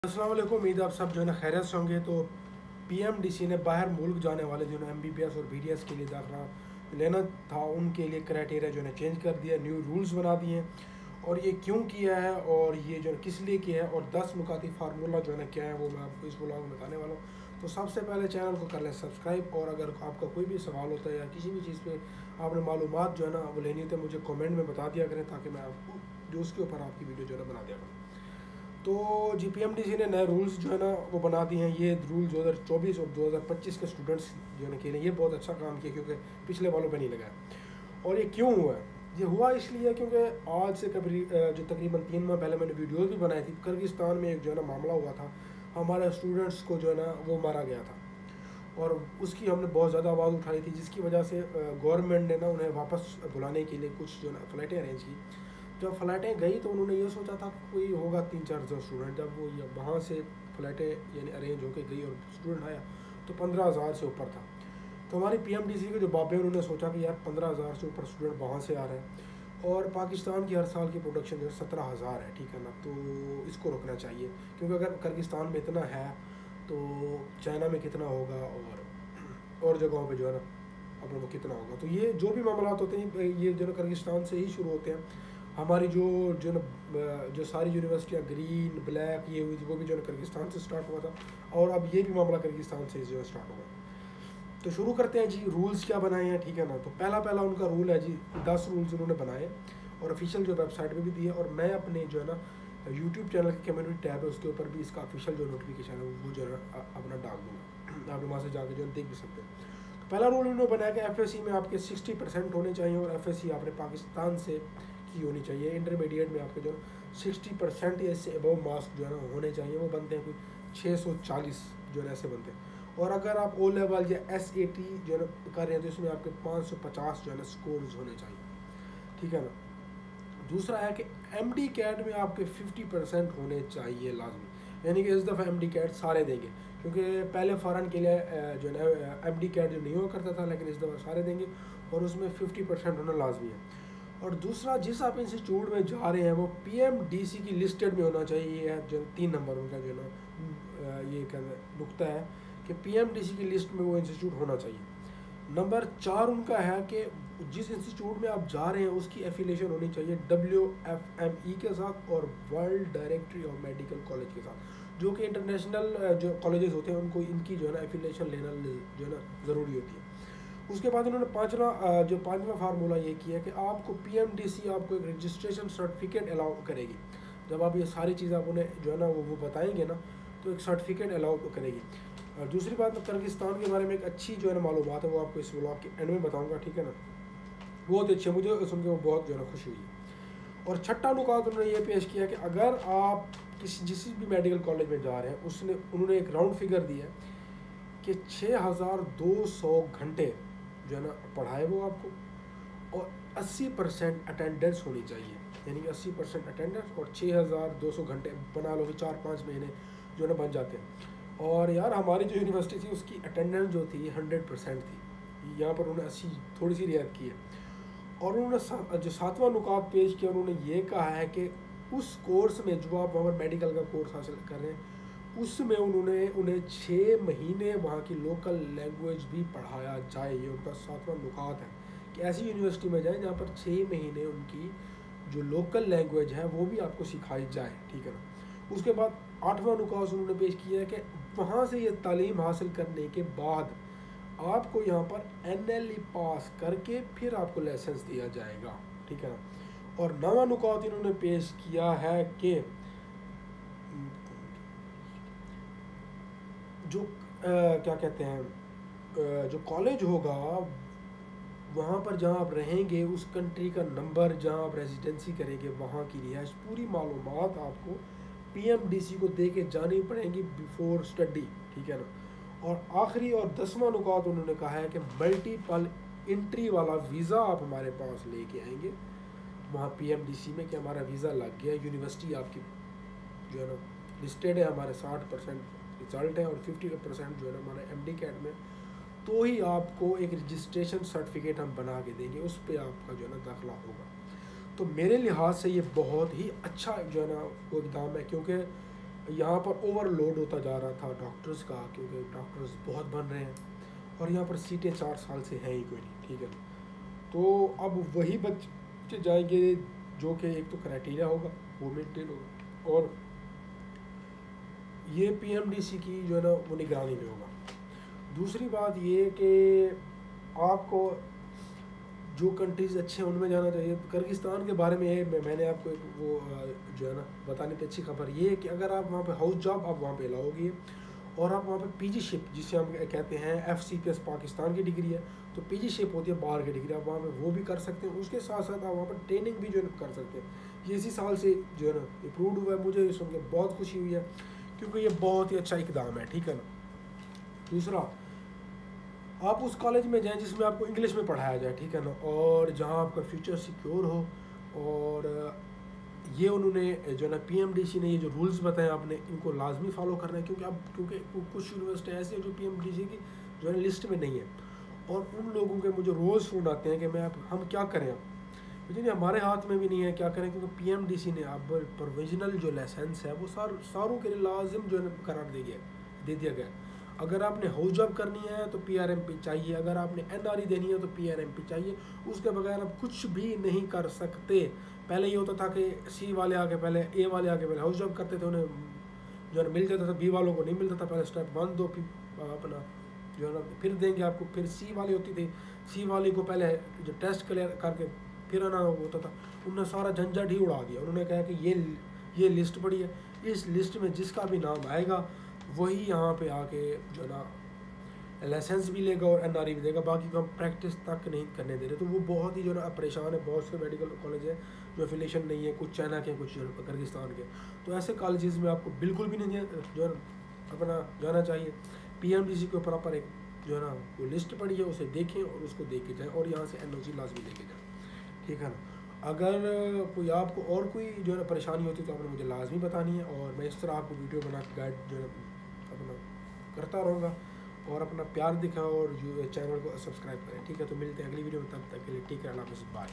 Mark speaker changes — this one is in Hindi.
Speaker 1: अस्सलाम वालेकुम। उम्मीद आप सब जो है ना खैरियत से होंगे। तो पीएमडीसी ने बाहर मुल्क जाने वाले जो है एमबीबीएस और बीडीएस के लिए दाखिला लेना था उनके लिए क्राइटेरिया जो है चेंज कर दिया, न्यू रूल्स बना दिए हैं। और ये क्यों किया है और ये जो है किस लिए किया है और 10 नुकाती फार्मूला जो है ना क्या है वो मैं आपको इस ब्लॉग में बताने वाला हूँ। तो सबसे पहले चैनल को कर लें सब्सक्राइब, और अगर आपका कोई भी सवाल होता है या किसी भी चीज़ पे आपने मालूमात जो है ना वो लेनी होती है मुझे कमेंट में बता दिया करें, ताकि मैं आपको जो उसके ऊपर आपकी वीडियो जो है ना बना दिया करूँ। तो जीपीएमडीसी ने नए रूल्स जो है ना वो बना दिए हैं। ये रूल 2024 और 2025 के स्टूडेंट्स जो है ना के लिए ये बहुत अच्छा काम किया, क्योंकि पिछले वालों पे नहीं लगा है। और ये क्यों हुआ है? ये हुआ इसलिए क्योंकि आज से कभी जो तकरीबन 3 माह पहले मैंने वीडियोस भी बनाई थी। किर्गिस्तान में एक जो है ना मामला हुआ था, हमारे स्टूडेंट्स को जो है ना वो मारा गया था, और उसकी हमने बहुत ज़्यादा आवाज़ उठाई थी, जिसकी वजह से गवर्नमेंट ने ना उन्हें वापस बुलाने के लिए कुछ जो है ना फ़्लाइटें अरेंज की। जब फ़्लाइटें गई तो उन्होंने ये सोचा था कि कोई होगा 3-4 स्टूडेंट। जब वो वहाँ से फ़्लाइटें यानी अरेंज होकर गई और स्टूडेंट आया तो 15,000 से ऊपर था। तो हमारी पीएमडीसी के जो बाबे उन्होंने सोचा कि यार 15,000 से ऊपर स्टूडेंट वहाँ से आ रहे हैं, और पाकिस्तान की हर साल की प्रोडक्शन जो है 17,000 है, ठीक है ना। तो इसको रोकना चाहिए, क्योंकि अगर किर्गिस्तान में इतना है तो चाइना में कितना होगा और जगहों पे जो है ना अपने वो कितना होगा। तो ये जो भी मामला होते हैं ये जो है किर्गिस्तान से ही शुरू होते हैं। हमारी जो ना जो सारी यूनिवर्सिटियाँ ग्रीन ब्लैक ये हुई थी वो भी जो है किर्गिस्तान से स्टार्ट हुआ था, और अब ये भी मामला किर्गिस्तान से जो है स्टार्ट हुआ। तो शुरू करते हैं जी। रूल्स क्या बनाए हैं, ठीक है ना। तो पहला उनका रूल है जी, 10 रूल्स उन्होंने बनाए और ऑफिशियल जो वेबसाइट पे भी दिए, और मैं अपने जो है ना यूट्यूब चैनल की कम्युनिटी टैब है उसके ऊपर भी इसका ऑफिशियल जो नोटिफिकेशन है वो जो है अपना डाल दूँगा, आप वहाँ से जाकर जो है देख भी सकते हैं। तो पहला रूल उन्होंने बनाया कि एफएससी में आपके 60% होने चाहिए, और एफएससी आपने पाकिस्तान से की होनी चाहिए। इंटरमीडिएट में आपके जो 60% या इससे अबव मार्क्स जो है ना होने चाहिए। वो बनते हैं कोई 640 जो है ऐसे बनते हैं। और अगर आप ओ लेवल या SAT जो है ना कर रहे हैं तो इसमें आपके 550 जो है ना स्कोर्स होने चाहिए, ठीक है ना। दूसरा है कि MD कैट में आपके 50% होने चाहिए लाजमी, यानी कि इस दफ़ा MD कैट सारे देंगे, क्योंकि पहले फ़ॉरन के लिए जो है ना MD कैट जो नहीं हुआ करता था, लेकिन इस दफ़ा सारे देंगे और उसमें 50% होना लाजमी है। और दूसरा, जिस आप इंस्टीट्यूट में जा रहे हैं वो पीएमडीसी की लिस्टेड में होना चाहिए। ये है जो 3 नंबर उनका जो है ना ये नुकता है कि पीएमडीसी की लिस्ट में वो इंस्टीट्यूट होना चाहिए। नंबर 4 उनका है कि जिस इंस्टीट्यूट में आप जा रहे हैं उसकी एफिलिएशन होनी चाहिए WFME के साथ और world directory of medical college के साथ, जो कि इंटरनेशनल जो कॉलेजेस होते हैं उनको इनकी जो है ना एफिलिएशन लेना जो है ना ज़रूरी होती है। उसके बाद उन्होंने पाँचवा फार्मूला ये किया कि आपको पीएमडीसी आपको एक रजिस्ट्रेशन सर्टिफिकेट अलाउ करेगी। जब आप ये सारी चीज़ आप उन्हें जो है ना वो बताएंगे ना तो एक सर्टिफिकेट अलाउ करेगी। और दूसरी बात, किर्गिस्तान के बारे में एक अच्छी जो है ना मालूमात है वो आपको इस व्लॉग के एंड में बताऊंगा, ठीक है ना। बहुत अच्छे, मुझे सुन के वो बहुत जो है ना खुशी हुई। और छठा नुकात उन्होंने ये पेश किया कि अगर आप जिस भी मेडिकल कॉलेज में जा रहे हैं उन्होंने एक राउंड फिगर दिया है कि 6,200 घंटे जो है ना पढ़ाए वो आपको, और 80% अटेंडेंस होनी चाहिए, यानी कि 80% अटेंडेंस और 6,200 घंटे बना लो कि 4-5 महीने जो है ना बन जाते हैं। और यार हमारी जो यूनिवर्सिटी थी उसकी अटेंडेंस जो थी 100% थी, यहाँ पर उन्होंने 80 थोड़ी सी रियायत की है। और उन्होंने जो 7वां नुकात पेश किया, उन्होंने ये कहा है कि उस कोर्स में जो आप वहाँ मेडिकल का कोर्स हासिल कर रहे हैं उसमें उन्हें 6 महीने वहाँ की लोकल लैंग्वेज भी पढ़ाया जाए। ये उनका 7वां नुकात है कि ऐसी यूनिवर्सिटी में जाए जहाँ पर 6 महीने उनकी जो लोकल लैंग्वेज है वो भी आपको सिखाई जाए, ठीक है ना। उसके बाद 8वां नुकात उन्होंने पेश किया है कि वहाँ से ये तालीम हासिल करने के बाद आपको यहाँ पर NLE पास करके फिर आपको लाइसेंस दिया जाएगा, ठीक है ना। और 9वां नुकात इन्होंने पेश किया है कि जो क्या कहते हैं जो कॉलेज होगा वहाँ पर जहाँ आप रहेंगे उस कंट्री का नंबर, जहाँ आप रेजिडेंसी करेंगे वहाँ की रिहाइश, पूरी मालूमात आपको पीएमडीसी को दे के जानी पड़ेंगी बिफोर स्टडी, ठीक है ना। और आखिरी और 10वां नुकात उन्होंने कहा है कि मल्टीपल एंट्री वाला वीज़ा आप हमारे पास लेके आएंगे वहाँ पीएमडीसी में कि हमारा वीज़ा लग गया, यूनिवर्सिटी आपकी जो है ना लिस्टेड है, हमारे 60% रिजल्ट है और 50% जो है ना हमारे MD कैट में, तो ही आपको एक रजिस्ट्रेशन सर्टिफिकेट हम बना के देंगे, उस पर आपका जो है ना दाखिला होगा। तो मेरे लिहाज से ये बहुत ही अच्छा जो है ना वो इक़दाम है, क्योंकि यहाँ पर ओवरलोड होता जा रहा था डॉक्टर्स का, क्योंकि डॉक्टर्स बहुत बन रहे हैं और यहाँ पर सीटें 4 साल से हैं ही कोई नहीं, ठीक है। तो अब वही बच्चे जाएंगे जो कि एक तो क्राइटेरिया होगा वो मेंटेन होगा, और ये पीएमडीसी की जो है ना वो निगरानी में होगा। दूसरी बात ये कि आपको जो कंट्रीज़ अच्छे हैं उनमें जाना चाहिए। किर्गिस्तान के बारे में मैंने आपको एक वो जो है ना बताने पे अच्छी खबर ये है कि अगर आप वहाँ पे हाउस जॉब आप वहाँ पे लाओगे और आप वहाँ पे पीजीशिप जिसे हम कहते हैं एफसीपीएस पाकिस्तान की डिग्री है, तो पीजीशिप होती है बाहर की डिग्री, आप वहाँ पे वो भी कर सकते हैं। उसके साथ साथ आप वहाँ पर ट्रेनिंग भी जो है कर सकते हैं। ये इसी साल से जो है ना अप्रूव्ड हुआ है, मुझे सुन के बहुत खुशी हुई है क्योंकि ये बहुत ही अच्छा इकदाम है, ठीक है ना। दूसरा, आप उस कॉलेज में जाएं जिसमें आपको इंग्लिश में पढ़ाया जाए, ठीक है ना, और जहां आपका फ्यूचर सिक्योर हो। और ये उन्होंने जो है ना पीएमडीसी ने ये जो रूल्स बताए आपने इनको लाजमी फॉलो करना है, क्योंकि कुछ यूनिवर्सिटी ऐसी है जो पीएमडीसी की जो है लिस्ट में नहीं है, और उन लोगों के मुझे रोज़ फ़ोन आते हैं कि हम क्या करें, मुझे नहीं हमारे हाथ में भी नहीं है क्या करें, क्योंकि पीएमडीसी ने अब प्रोविजनल जो लाइसेंस है वो सारों के लिए लाजिम जो है करार दे दिया गया। अगर आपने हाउस जॉब करनी है तो पीआरएमपी चाहिए, अगर आपने एनआरई देनी है तो पीआरएमपी चाहिए, उसके बगैर आप कुछ भी नहीं कर सकते। पहले ये होता था कि सी वाले आके पहले ए वाले आके पहले हाउस जॉब करते थे, उन्हें जो है मिल जाता था, बी वालों को नहीं मिलता था। पहले स्टेप 1 2 अपना जो है ना फिर देंगे आपको, फिर सी वाली होती थी, सी वाली को पहले जो टेस्ट क्लियर करके फिर आना होता था। उन्होंने सारा झंझट ही उड़ा दिया। उन्होंने कहा कि ये लिस्ट पड़ी है, इस लिस्ट में जिसका भी नाम आएगा वही यहाँ पे आके जो है ना लाइसेंस भी लेगा और एनआरई भी देगा, बाकी को हम प्रैक्टिस तक नहीं करने दे रहे। तो वो बहुत ही जो है ना परेशान है। बहुत से मेडिकल कॉलेज है जो एफिलेशन नहीं है, कुछ चाइना के, कुछ किर्गिस्तान के। तो ऐसे कॉलेजेस में आपको बिल्कुल भी नहीं जो है अपना जाना चाहिए। पीएमडीसी के ऊपर पर एक जो है ना वो लिस्ट पड़ी है, उसे देखें और उसको दे के जाएँ, और यहाँ से एनओसी लाजमी लेके जाएँ, ठीक है ना। अगर कोई आपको और कोई जो है ना परेशानी होती है तो आपने मुझे लाजमी बतानी है, और मैं इस तरह आपको वीडियो बना के गाइड जो है अपना करता रहूँगा। और अपना प्यार दिखाओ और जो चैनल को सब्सक्राइब करें, ठीक है। तो मिलते हैं अगली वीडियो में, तब तक के लिए टेक केयर, अल्लाह हाफ़िज़, बाय।